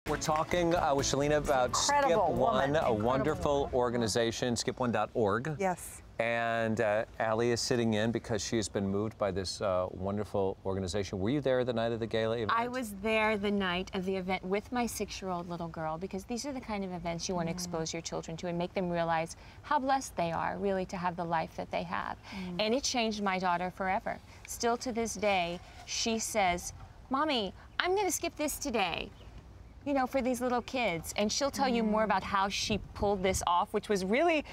We're talking with Shelene about Skip One, a wonderful organization, skip1.org. Yes. And Allie is sitting in because she has been moved by this wonderful organization. Were you there the night of the gala event? I was there the night of the event with my 6-year-old little girl, because these are the kind of events you want to expose your children to and make them realize how blessed they are, really, to have the life that they have. And it changed my daughter forever. Still to this day, she says, "Mommy, I'm going to skip this today." You know, for these little kids. And she'll tell you more about how she pulled this off, which was really,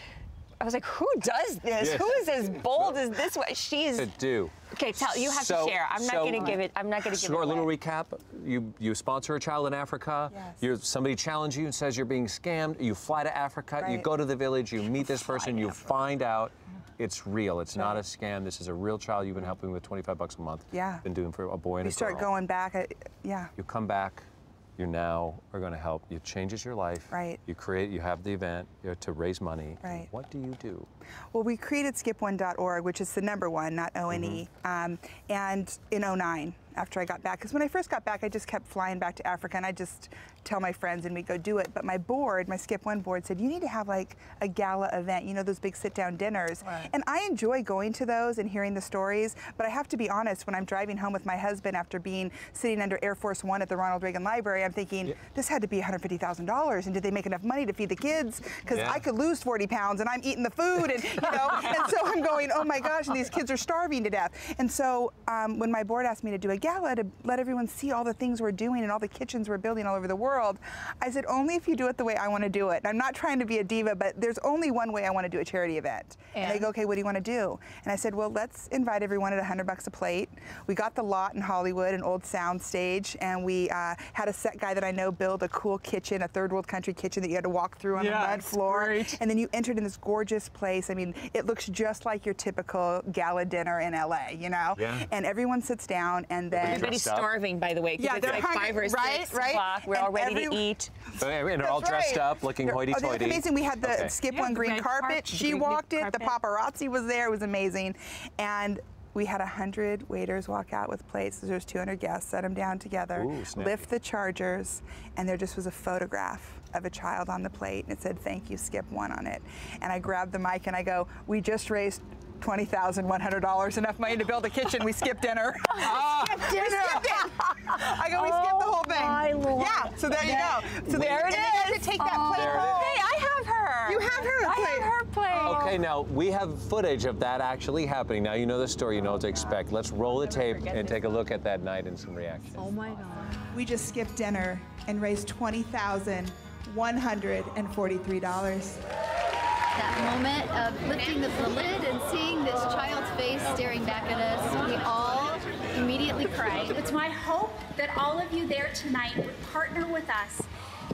I was like, who does this? Yes. Who is as bold as this one? She is. To do. Okay, you have to share. I'm not going to give it. I'm not going to give it away. A little recap. You sponsor a child in Africa. Yes. Somebody challenges you and says you're being scammed. You fly to Africa. Right. You go to the village. You meet this person. You find out it's real. It's not a scam. This is a real child you've been helping with $25 a month. Yeah. Been doing for a boy and a girl. You start going back. Yeah. You come back. You now are going to help. It changes your life. Right. You have the event to raise money. Right. What do you do? Well, we created skip1.org, which is the #1, not O-N-E, and in '09, after I got back. Because when I first got back, I just kept flying back to Africa, and I just tell my friends and we go do it. But my board, my Skip One board, said, you need to have like a gala event, you know, those big sit-down dinners. Right. And I enjoy going to those and hearing the stories, but I have to be honest, when I'm driving home with my husband after sitting under Air Force One at the Ronald Reagan Library, I'm thinking, this had to be $150,000, and did they make enough money to feed the kids? Because I could lose 40 pounds and I'm eating the food, and you know, and so I'm going, oh my gosh, and these kids are starving to death. And so when my board asked me to do a gala to let everyone see all the things we're doing and all the kitchens we're building all over the world, I said, only if you do it the way I want to do it. And I'm not trying to be a diva, but there's only one way I want to do a charity event. And they go, okay, what do you want to do? And I said, well, let's invite everyone at $100 a plate. We got the lot in Hollywood, an old sound stage, and we had a set guy that I know build a cool kitchen, a third world country kitchen that you had to walk through on the mud floor. Great. And then you entered in this gorgeous place. I mean, it looks just like your typical gala dinner in LA, you know? Yeah. And everyone sits down, and then Everybody's starving, by the way. Yeah, it's they're like hungry, 5 or 6 right? o'clock. We're all ready to eat. And they're all dressed up, looking hoity-toity. Oh, that's amazing. We had the Skip One green red carpet. She walked it. The paparazzi was there. It was amazing. And we had 100 waiters walk out with plates. There's 200 guests, set them down together, lift the chargers, and there just was a photograph of a child on the plate, and it said, thank you, Skip One on it. And I grabbed the mic and I go, we just raised $20,100, enough money to build a kitchen. We skipped dinner. We skipped it. I go, we skipped the whole thing. My Lord. Yeah, so there you go. So there it is. You have to take that plate home. Hey, I have her. You have her plate. I have her plate. Okay, now we have footage of that actually happening. Now you know the story, you know what to expect. Let's roll the tape and take a look at that night and some reactions. Oh my God. We just skipped dinner and raised $20,143. That moment of lifting the lid and seeing this child's face staring back at us, we all immediately cried. It's my hope that all of you there tonight would partner with us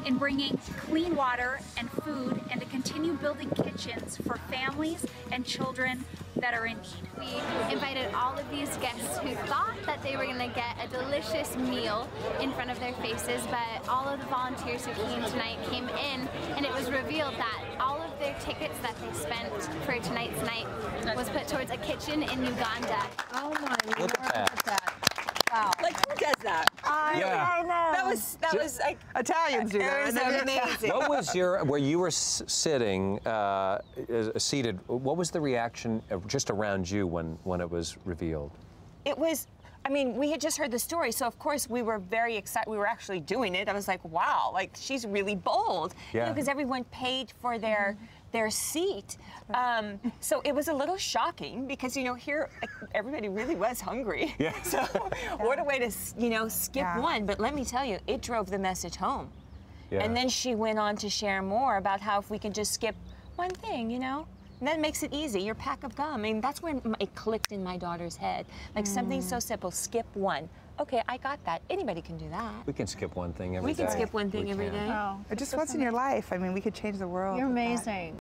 in bringing clean water and food, and to continue building kitchens for families and children that are in need. We invited all of these guests who thought that they were going to get a delicious meal in front of their faces, but all of the volunteers who came tonight came in, and it was revealed that all of their tickets that they spent for tonight's night was put towards a kitchen in Uganda. Oh my Lord. Look at that. Wow. Like, who does that? I know. That was like Italians do that. It was amazing. What was where you were sitting, seated, what was the reaction just around you when it was revealed? It was, I mean, we had just heard the story, so of course we were very excited. We were actually doing it. I was like, wow, like she's really bold. Yeah. Because everyone paid for their seat. So it was a little shocking because, you know, here everybody really was hungry. Yeah. So what a way to, you know, skip one. But let me tell you, it drove the message home. Yeah. And then she went on to share more about how if we can just skip one thing, you know, and that makes it easy. Your pack of gum. I mean, that's when it clicked in my daughter's head. Like something so simple, skip one. Okay, I got that. Anybody can do that. We can skip one thing every day. We can skip one thing every day. Just once in your life. I mean, we could change the world. You're amazing.